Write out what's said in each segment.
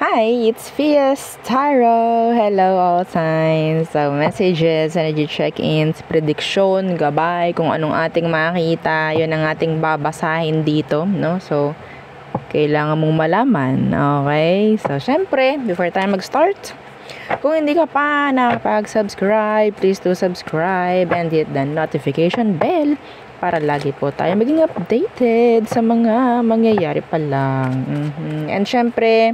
Hi, it's Fias Taro. Hello all signs. So, messages, energy check-ins, prediction, gabay, kung anong ating makita, yun ang ating babasahin dito, no? So, kailangan mong malaman, okay? So, syempre, before tayo mag-start, kung hindi ka pa nakapag-subscribe, please do subscribe and hit the notification bell para lagi po tayo maging updated sa mga mangyayari pa lang. And syempre,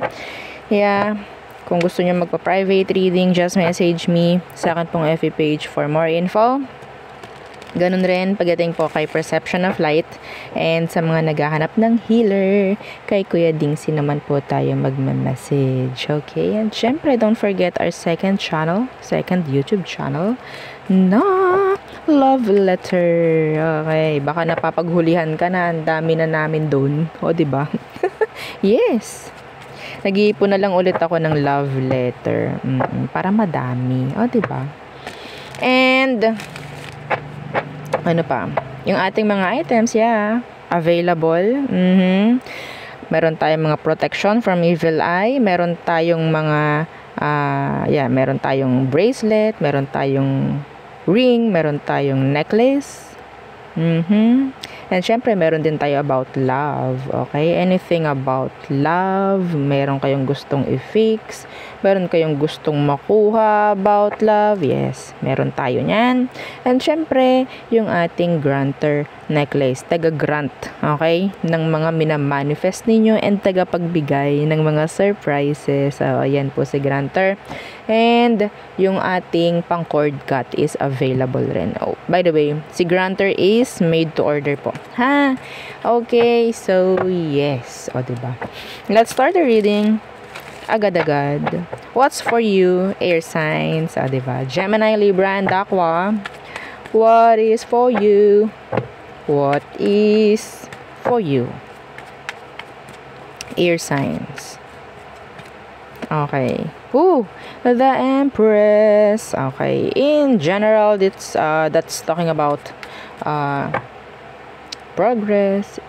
kung gusto nyo magpa-private reading, just message me sa akin pong FB page for more info. Ganun rin pagdating po kay Perception of Light and sa mga naghahanap ng healer, kay Kuya Dingsi naman po tayo magma-message. Okay? And syempre, don't forget our second YouTube channel na Love Letter. Okay, baka napapaghulihan ka na, ang dami na namin doon. O, diba? Yes! Nag-iipon na lang ulit ako ng love letter. Para madami. O, diba? And, ano pa? Yung ating mga items, available. Meron tayong mga protection from evil eye. Meron tayong mga, meron tayong bracelet. Meron tayong ring. Meron tayong necklace. And syempre, meron din tayo about love. Okay? Anything about love. Meron kayong gustong i-fix. Meron kayong gustong makuha about love. Yes, meron tayo niyan. And syempre, yung ating granter necklace. Taga-grant, okay? Ng mga minamanifest ninyo and tagapagbigay ng mga surprises. So, ayan po si granter. And yung ating pang-cord cut is available rin. Oh, by the way, si granter is made to order po. Ha? Okay, so yes. O, diba? Let's start the reading. Agad-agad. What's for you, air signs? O, diba? Gemini, Libra, and Aqua. What is for you? What is for you? Air signs. Okay. The Empress. Okay. In general, that's talking about progress,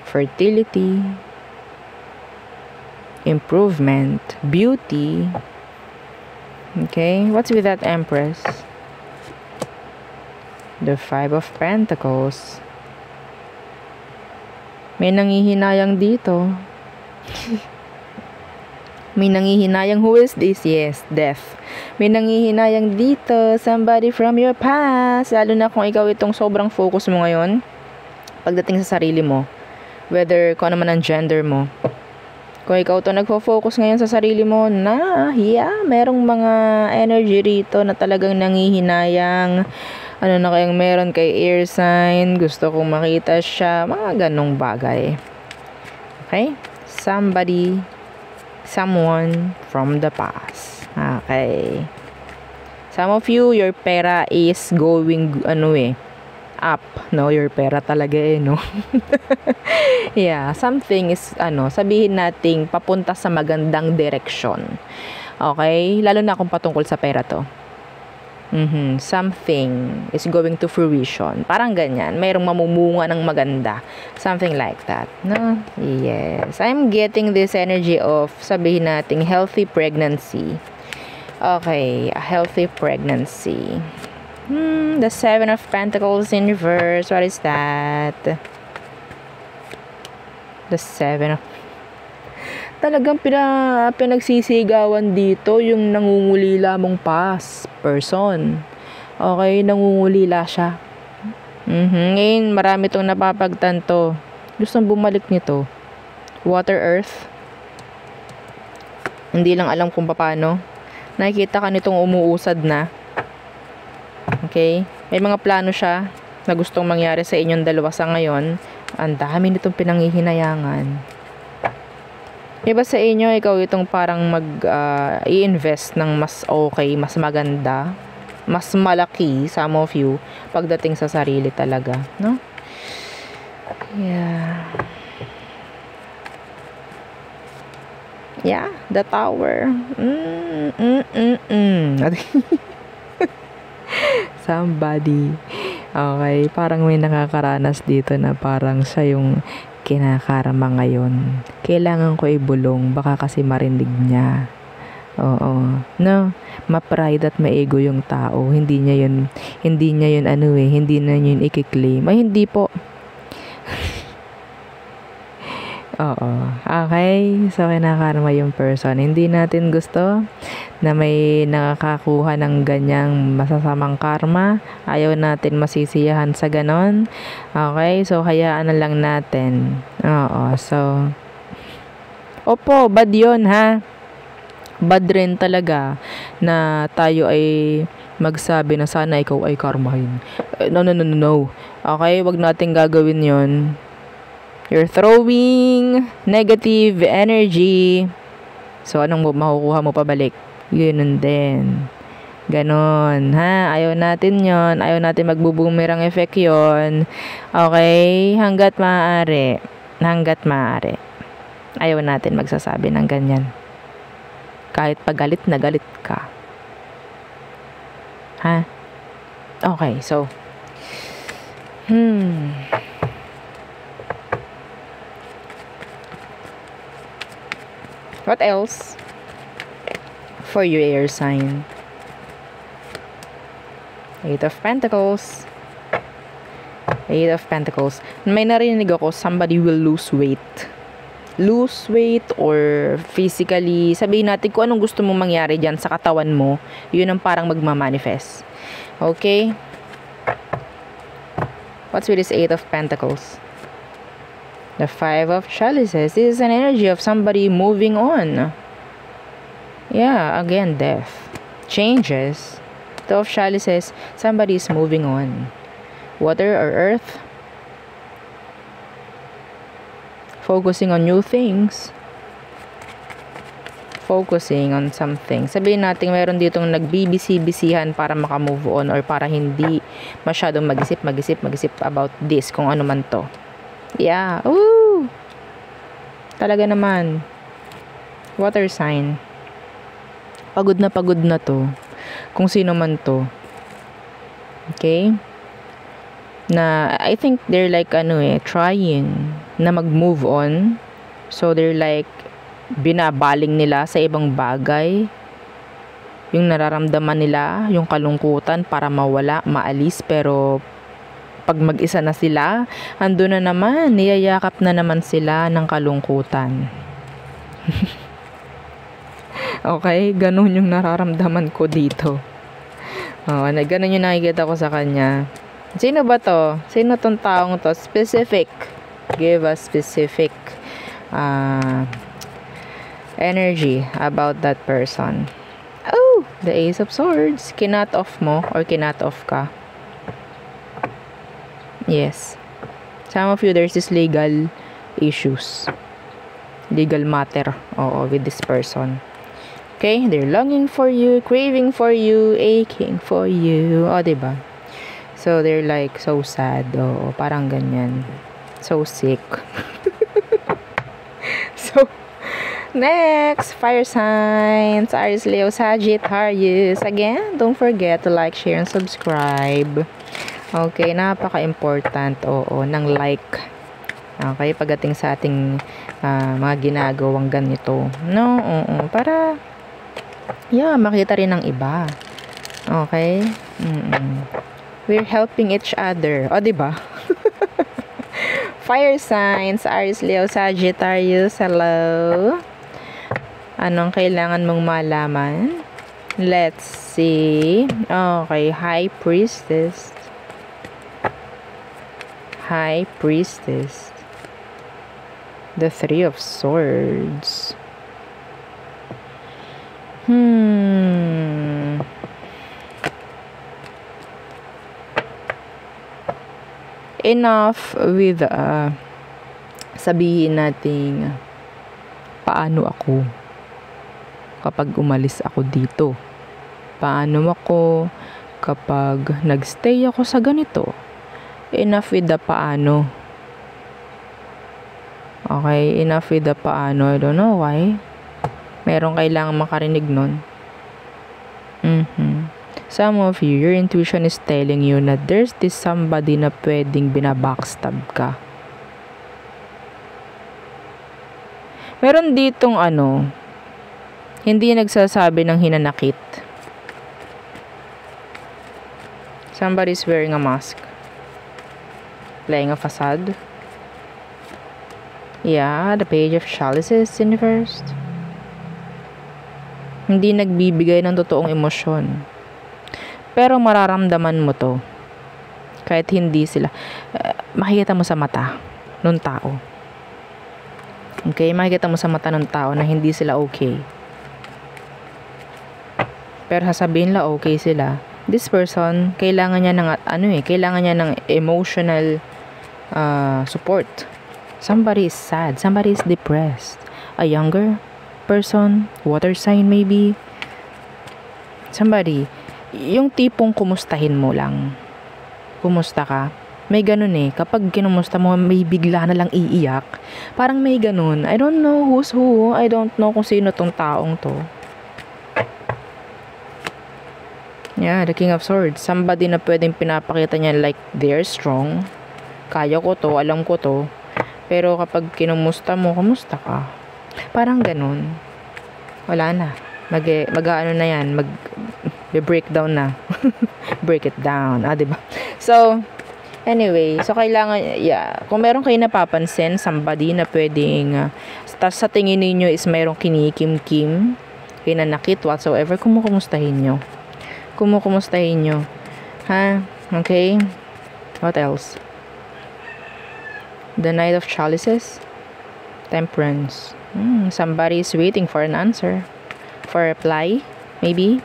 fertility, improvement, beauty. Okay. What's with that Empress? The Five of Pentacles. May nangihinayang dito. May nangihinayang. Who is this? Yes, death. May nangihinayang dito. Somebody from your past. Lalo na kung ikaw itong sobrang focus mo ngayon pagdating sa sarili mo. Whether kung ano man ang gender mo. Kung ikaw to nagfo-focus ngayon sa sarili mo merong mga energy rito na talagang nangihinayang. Ano na kayang meron kay air sign, gusto kong makita siya, mga ganong bagay. Okay? Someone from the past. Okay. Some of you, your pera is going, up. No, your pera talaga no? Something is, sabihin nating papunta sa magandang direksyon. Okay? Lalo na kung patungkol sa pera to. Something is going to fruition. Parang ganyan. Mayroong mamumunga ng maganda. Something like that. No? Yes. I'm getting this energy of, sabihin nating, healthy pregnancy. Okay. A healthy pregnancy. The Seven of Pentacles in reverse. What is that? The Seven of... Talagang pinagsisigawan dito yung nangungulila mong past person. Okay, nangungulila siya. Ngayon, marami itong napapagtanto. Gustong bumalik nito. Water, earth. Hindi lang alam kung paano. Nakikita ka nitong umuusad na. Okay? May mga plano siya na gustong mangyari sa inyong dalawa sa ngayon. Ang dami nitong pinanghihinayangan. Iba sa inyo, ikaw itong parang i-invest ng mas okay, mas maganda, mas malaki, some of you, pagdating sa sarili talaga, no? The Tower. Somebody. Okay, parang may nakakaranas dito na parang siya yung kinakarma ngayon. Kailangan ko ibulong, baka kasi marinig niya. Oo. No, ma-pride at ma-ego yung tao. Hindi niya yun hindi na yun i-claim. Ay, hindi po. Oo. Okay. So, kinakarma yung person. Hindi natin gusto na may nakakakuha ng ganyang masasamang karma. Ayaw natin masisiyahan sa ganon. Okay. So, hayaan na lang natin. Oo. So, opo, bad yun, ha? Bad rin talaga na tayo ay magsabi na sana ikaw ay karmahin. No. Okay, wag nating gagawin yon. You're throwing negative energy. So, anong makukuha mo pabalik? Yun din. Ganon, ha? Ayaw natin yon. Ayaw natin magbubumerang effect yon. Okay? Hanggat maaari. Ayaw natin magsasabi ng ganyan. Kahit pagalit na galit ka. Ha? Okay, so. What else? For your air sign. 8 of Pentacles. 8 of Pentacles. May narinig ako, somebody will lose weight. Lose weight or physically, sabihin natin kung anong gusto mong mangyari dyan sa katawan mo, yun ang parang magmamanifest. Okay? What's with this 8 of Pentacles? The 5 of Chalices. This is an energy of somebody moving on. Yeah, again, death. Changes. 2 of Chalices. Somebody is moving on. Water or earth. Focusing on new things. Focusing on something. Sabihin natin mayroon ditong nagbibisi-bisihan para makamove on or para hindi masyadong mag-isip about this, kung ano man to. Yeah. Ooh! Talaga naman. Water sign. Pagod na to. Kung sino man to. Okay? Na, I think they're like, trying na mag-move on. So, they're like, binabaling nila sa ibang bagay. Yung nararamdaman nila, yung kalungkutan para mawala, maalis, pero pag mag-isa na sila, ando na naman, niyayakap na naman sila ng kalungkutan. Okay, ganun yung nararamdaman ko dito. Ganun yung nakikita ko sa kanya. Sino ba to? Sino tong taong to? Specific. Give a specific energy about that person. Oh, the Ace of Swords. Kinat off mo or kinat off ka. Yes. Some of you, there's this legal issues. Legal matter. Oo, with this person. Okay? They're longing for you, craving for you, aching for you. O, diba? So, they're like so sad. Oo, parang ganyan. So sick. So, next, fire signs. Aries, Leo, Sagittarius. Again, don't forget to like, share, and subscribe. Okay, napaka-important, ng like. Okay, pagdating sa ating mga ginagawang ganito. No, para, makita rin ng iba. Okay? We're helping each other. O, diba? Fire signs, Aries, Leo, Sagittarius. Hello. Anong kailangan mong malaman? Let's see. Okay, High Priestess. High Priestess. The 3 of Swords. Enough with sabihin nating paano ako kapag umalis ako dito. Paano ako kapag nagstay ako sa ganito. Enough with the paano. Okay, enough with the paano. I don't know why. Merong kailangan makarinig nun. Some of you, your intuition is telling you na there's this somebody na pwedeng binabackstab ka. Meron ditong hindi nagsasabi ng hinanakit. Somebody's wearing a mask. Playing a facade. Yeah, the page of chalices in reversed. Hindi nagbibigay ng totoong emosyon. Pero mararamdaman mo to. Kahit hindi sila. Makikita mo sa mata ng tao. Okay? Makikita mo sa mata ng tao na hindi sila okay. Pero sasabihin la okay sila. This person, kailangan niya ng kailangan niya ng emotional support. Somebody is sad, somebody is depressed. A younger person, water sign maybe. Somebody, yung tipong kumustahin mo lang. Kumusta ka? May ganun kapag kinumusta mo, may bigla na lang iiyak. Parang may ganun. I don't know who's who. I don't know kung sino tong taong to. Yeah, the King of Swords. Somebody na pwedeng pinapakita niya like they're strong. Kaya ko to, alam ko to. Pero kapag kinumusta mo, kumusta ka? Parang ganun. Wala na. Mag-ano na yan. Breakdown na. Break it down. Diba? So, anyway. So, kailangan, kung meron kayo napapansin, somebody na pwedeng, sa tingin ninyo is merong kinikim-kim, hinanakit, whatsoever, kumustahin nyo. Kumustahin nyo. Ha? Okay? What else? The Knight of Chalices. Temperance. Somebody is waiting for an answer. For a reply. Maybe.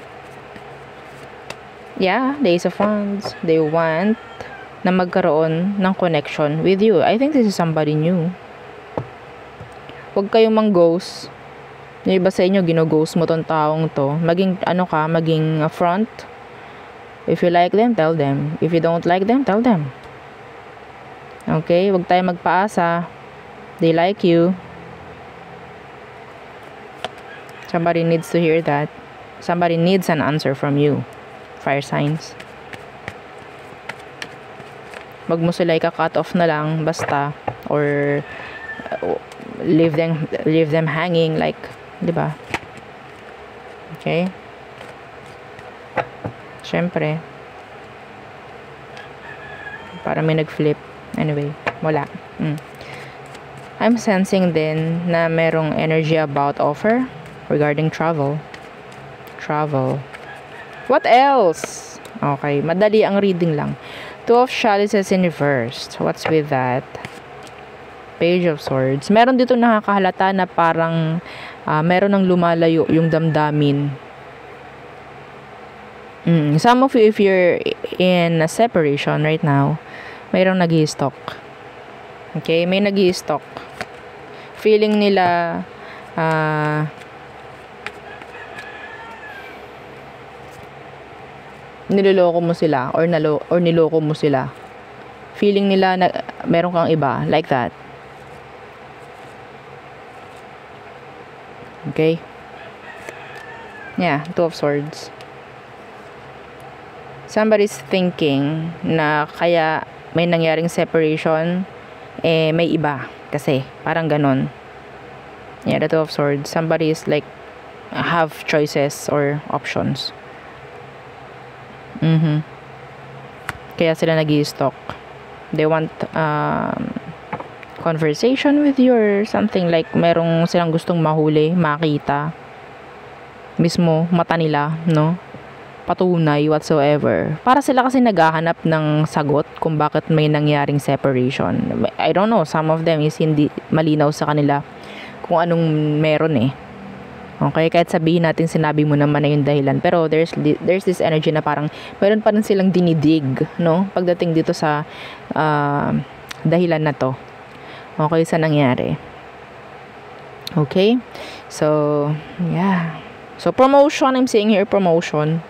Yeah, the Ace of Wands. They want na magkaroon ng connection with you. I think this is somebody new. Huwag kayong mang-ghost. Yung iba sa inyo, gino-ghost mo tong taong to. Maging, maging front. If you like them, tell them. If you don't like them, tell them. Okay? Huwag tayo magpaasa. They like you. Somebody needs to hear that. Somebody needs an answer from you. Fire signs. Wag mo sila ika-cut off na lang, basta. Or, leave them hanging, like, diba? Okay? Siyempre. Para may nag-flip. Anyway, wala. I'm sensing din na merong energy about offer regarding travel. Travel. What else? Okay, madali ang reading lang. Two of Chalices in reversed. What's with that? Page of Swords. Meron dito nakakahalata na parang meron ng lumalayo yung damdamin. Some of you, if you're in a separation right now, mayroong nag-i-stalk. Okay? May nag-i-stalk. Feeling nila niloloko mo sila or niloko mo sila. Feeling nila na meron kang iba. Like that. Okay? Yeah, Two of Swords. Somebody's thinking na kaya may nangyaring separation, may iba. Kasi, parang ganon. Yeah, the Two of Swords. Somebody is like, have choices or options. Kaya sila nag-i-stalk. They want conversation with you or something, like merong silang gustong mahuli, makita. Mismo, mata nila, no? Patunay, whatsoever. Para sila kasi naghahanap ng sagot kung bakit may nangyaring separation. I don't know, some of them is hindi malinaw sa kanila kung anong meron Okay, kahit sabihin natin sinabi mo naman na yung dahilan, pero there's this energy na parang meron pa rin silang dinidig, no? Pagdating dito sa dahilan na to. Okay, sa nangyari. Okay? So, yeah. So, promotion, I'm seeing here promotion.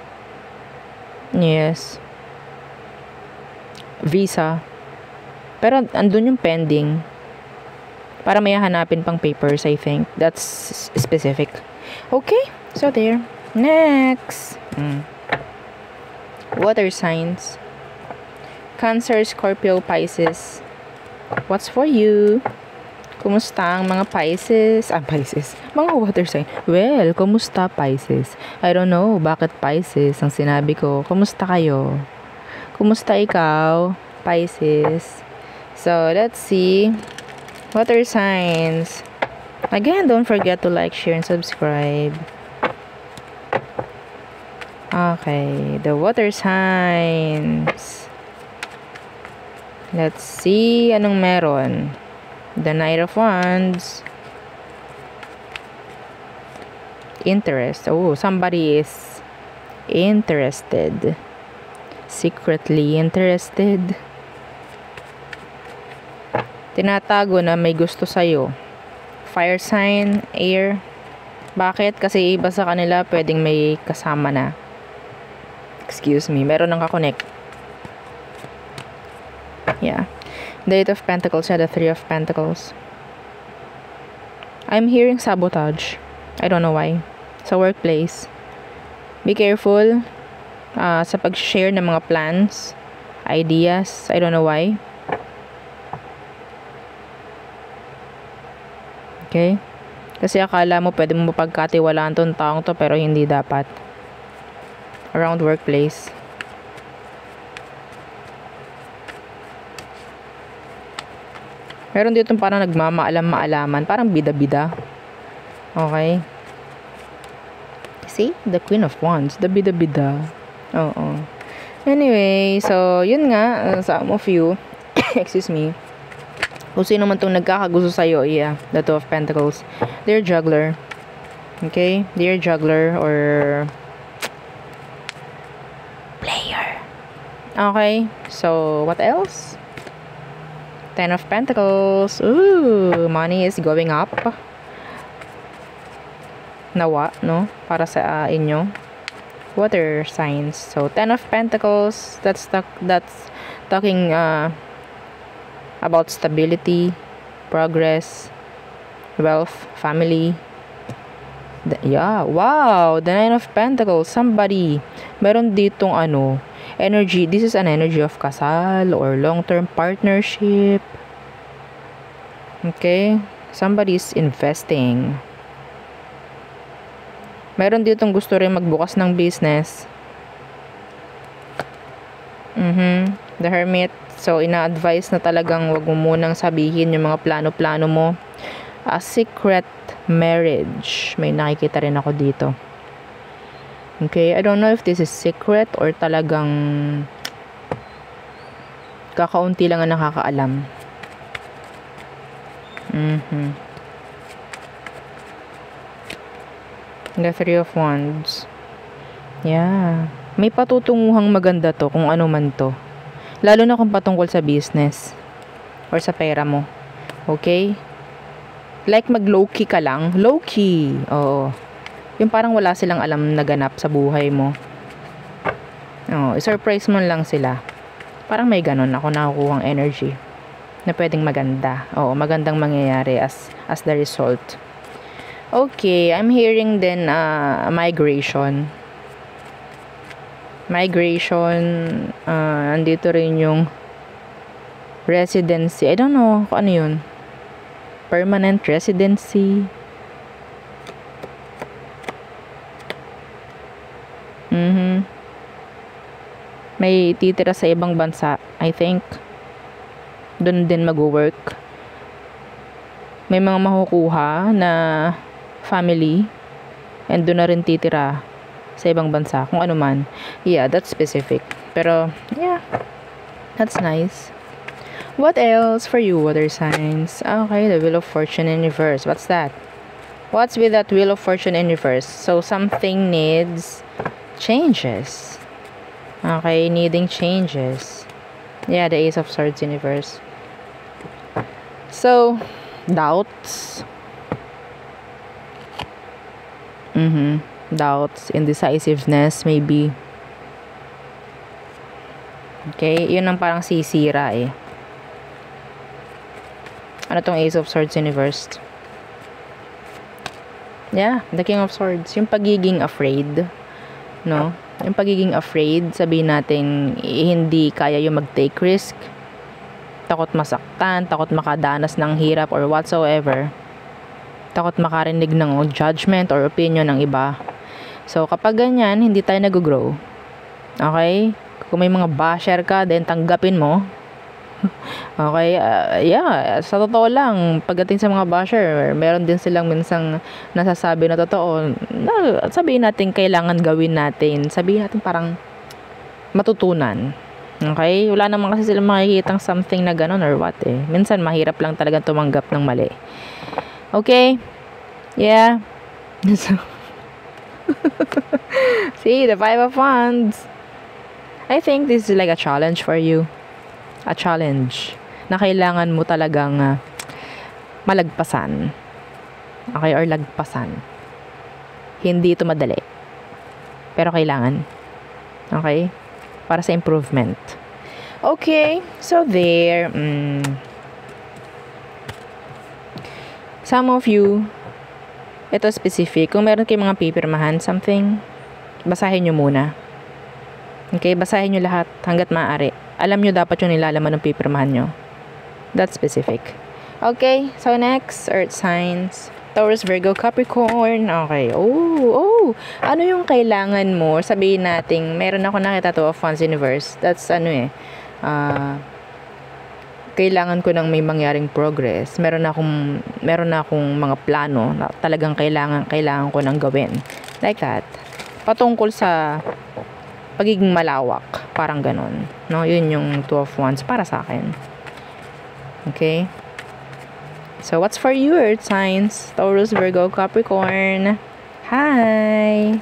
Yes. Visa. Pero andun yung pending. Para may hanapin pang papers, I think. That's specific. Okay, so there. Next. Water signs. Cancer, Scorpio, Pisces. What's for you? Kumusta ang mga Pisces? Pisces. Mga water sign. Well, kumusta Pisces? I don't know bakit Pisces ang sinabi ko. Kumusta kayo? Kumusta ikaw, Pisces? So, let's see. Water signs. Again, don't forget to like, share, and subscribe. Okay, the water signs. Let's see anong meron. The Knight of Wands. Interest. Oh, somebody is interested. Secretly interested. Tinatago na may gusto sa'yo. Fire sign, air. Bakit? Kasi iba sa kanila pwedeng may kasama na. Excuse me, meron nang kakonect. Yeah. The Eight of Pentacles and the Three of Pentacles. I'm hearing sabotage. I don't know why. Sa workplace. Be careful sa pag-share ng mga plans, ideas. I don't know why. Okay? Kasi akala mo pwede mo mapagkatiwalaan tong taong to pero hindi dapat. Around workplace. Meron dito parang nagmamaalam-maalaman. Parang bida-bida. Okay. See? The Queen of Wands. The bida-bida. Oo. Anyway, so, yun nga. Some of you, excuse me, kung sino man itong nagkakagusto sa'yo, yeah, the Two of Pentacles. They're juggler. Okay? They're juggler or player. Okay. So, what else? Ten of Pentacles. Ooh, money is going up. Nawa, no? Para sa inyo. Water signs. So, Ten of Pentacles. That's talking about stability, progress, wealth, family. Yeah, wow, the Nine of Pentacles. Somebody, meron ditong energy. This is an energy of kasal or long-term partnership. Okay, somebody is investing. Meron ditong gusto rin magbukas ng business. The Hermit. So, ina-advise na talagang wag mo munang sabihin yung mga plano-plano mo. A secret marriage. May nakikita rin ako dito. Okay, I don't know if this is secret or talagang kakaunti lang ang nakakaalam. The Three of Wands. Yeah. May patutunguhang maganda to kung ano man to. Lalo na kung patungkol sa business or sa pera mo. Okay? Like mag low-key ka lang. Low-key. Oo. Yung parang wala silang alam na ganap sa buhay mo. I-surprise mo lang sila. Parang may ganon ako nakukuhang energy na pwedeng maganda. Magandang mangyayari as the result. Okay, I'm hearing then migration. Migration, andito rin yung residency. I don't know kung ano yun. Permanent residency. May titira sa ibang bansa, I think. Doon din mag-work. May mga makukuha na family and doon na rin titira sa ibang bansa, kung ano man. Yeah, that's specific. Pero, yeah, that's nice. What else for you, water signs? Okay, the Wheel of Fortune in reverse. What's that? What's with that Wheel of Fortune in reverse? So, something needs changes. Okay, needing changes. Yeah, the Ace of Swords in reverse. So, doubts. Doubts, indecisiveness, maybe. Okay, yun ang parang sisira eh. Ano tong Ace of Swords in reverse? Yeah, the King of Swords. Yung pagiging afraid. No? Yung pagiging afraid, sabihin natin, hindi kaya yung mag-take risk. Takot masaktan, takot makadanas ng hirap or whatsoever. Takot makarinig ng judgment or opinion ng iba. So, kapag ganyan, hindi tayo nag-grow. Okay? Kung may mga basher ka, then tanggapin mo. Okay? Yeah, sa totoo lang, pagdating sa mga basher, meron din silang minsang nasasabi na totoo. Sabihin natin, kailangan gawin natin. Sabihin natin parang matutunan. Okay? Wala naman kasi silang makikitang something na ganun or what eh. Minsan, mahirap lang talaga tumanggap ng mali. Okay? Yeah. See, the Five of Wands. I think this is like a challenge for you. A challenge na kailangan mo talagang malagpasan. Okay? Or lagpasan. Hindi ito madali. Pero kailangan. Okay? Para sa improvement. Okay, so there. Some of you, ito specific, kung meron kayong mga pipirmahan, something, basahin nyo muna. Okay, basahin nyo lahat hanggat maaari. Alam nyo dapat yung nilalaman ng pipirmahan nyo. That's specific. Okay, so next, Earth signs. Taurus, Virgo, Capricorn. Okay. Oh. Ano yung kailangan mo? Sabihin natin, meron ako nakita to of Wands Universe. That's kailangan ko ng may mangyaring progress. Meron akong mga plano na talagang kailangan ko nang gawin. Like that. Patungkol sa pagiging malawak. Parang ganon. No? Yun yung Two of Wands para sa akin. Okay? So, what's for you, Earth signs? Taurus, Virgo, Capricorn. Hi!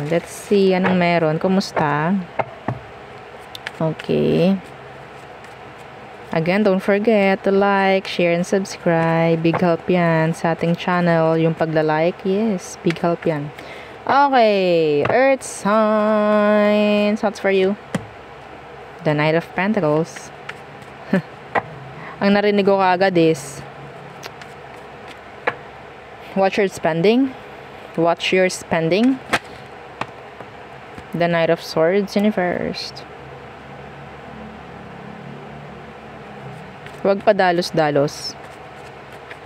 Let's see. Anong meron? Kumusta? Okay. Again, don't forget to like, share, and subscribe. Big help yan sa ating channel. Yung pagla-like, yes, big help yan. Okay. Earth signs. What's for you? The Knight of Pentacles. Ang narinig ko kaagad is watch your spending. Watch your spending. The Knight of Swords in reversed. Huwag padalos-dalos.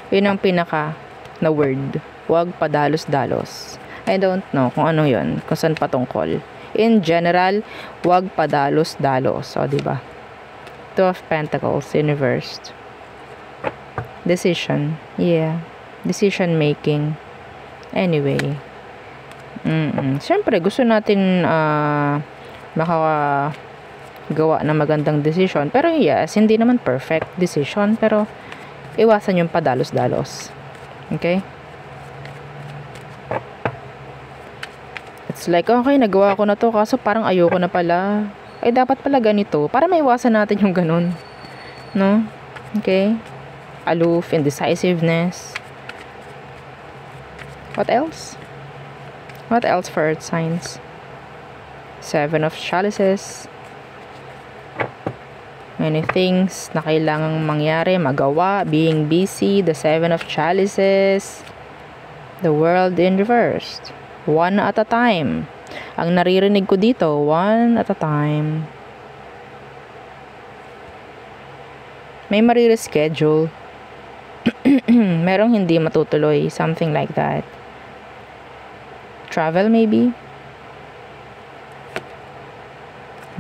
Yun ang pinaka na word. Huwag padalos-dalos. I don't know kung ano yun. Kung saan patungkol. In general, huwag padalos-dalos. O, diba? Two of Pentacles in reversed. Decision. Yeah. Decision making. Anyway. Siyempre, gusto natin makagawa ng magandang decision. Pero yes, hindi naman perfect decision. Pero iwasan yung padalos-dalos. Okay? It's like, okay, nagawa ko na to. Kaso parang ayoko na pala. Ay, dapat pala ganito. Para maiwasan natin yung ganun. No? Okay? Aloof, indecisiveness. What else? What else for Earth signs? Seven of Chalices. Many things na kailangang mangyari, magawa, being busy. The Seven of Chalices. The World in reversed. One at a time. Ang naririnig ko dito, one at a time. May marireschedule. Merong hindi matutuloy. Something like that. Travel maybe?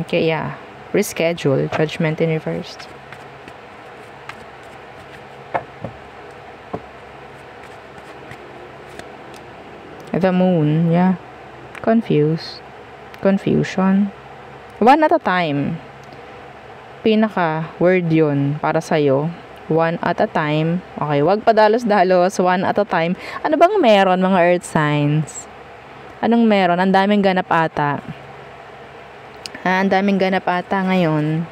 Okay, yeah. Reschedule. Judgment in reversed. The Moon, yeah. Confused. Confusion. One at a time. Pinaka word yun para sa'yo. One at a time. Okay, wag padalos-dalos. One at a time. Ano bang meron mga Earth signs? Anong meron? Ang daming ganap ata. Ang daming ganap ata ngayon.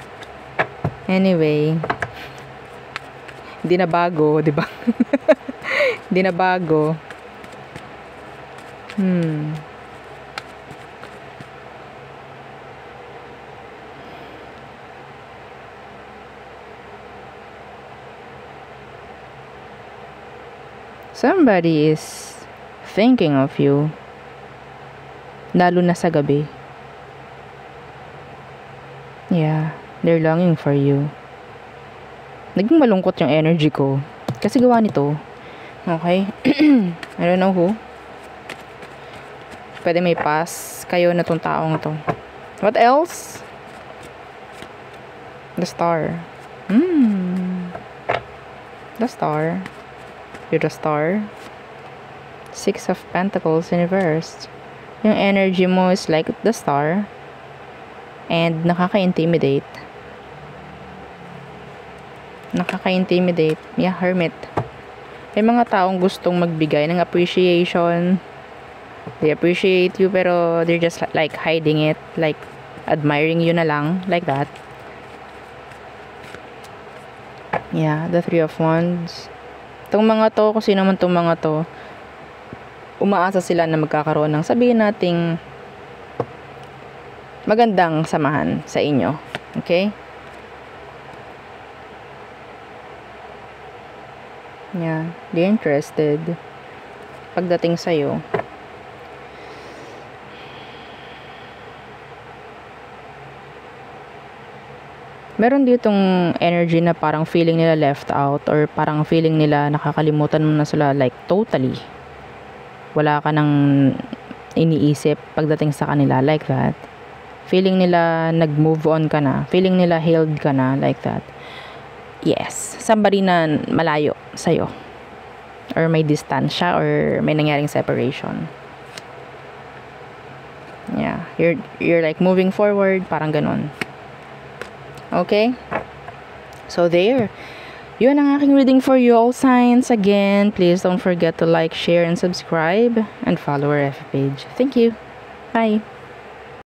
Anyway. Hindi na bago, di ba? Hindi na bago. Somebody is thinking of you. Lalo na sa gabi. Yeah, they're longing for you. Naging malungkot yung energy ko. Kasi gawa nito. Okay? I don't know who. Pwede may pass kayo na tong taong to. What else? The star. The star. You're the star. Six of Pentacles in reverse. Yung energy mo is like the star. And nakaka-intimidate. Nakaka-intimidate. Yeah, Hermit. May mga taong gustong magbigay ng appreciation. They appreciate you pero they're just like hiding it. Like admiring you na lang. Like that. Yeah, the Three of Wands. Itong mga to, kung sino man itong mga to, umaasa sila na magkakaroon ng sabihin nating magandang samahan sa inyo. Okay? Yeah, they're interested pagdating sa'yo. Meron ditong energy na parang feeling nila left out or parang feeling nila nakakalimutan mo na sila like totally. Wala ka nang iniisip pagdating sa kanila like that. Feeling nila nag-move on ka na. Feeling nila healed ka na like that. Yes. Somebody na malayo sa'yo. Or may distansya or may nangyaring separation. Yeah. You're like moving forward. Parang ganun. Okay? So there. Yun ang aking reading for you all signs. Again, please don't forget to like, share, and subscribe. And follow our FB page. Thank you. Bye.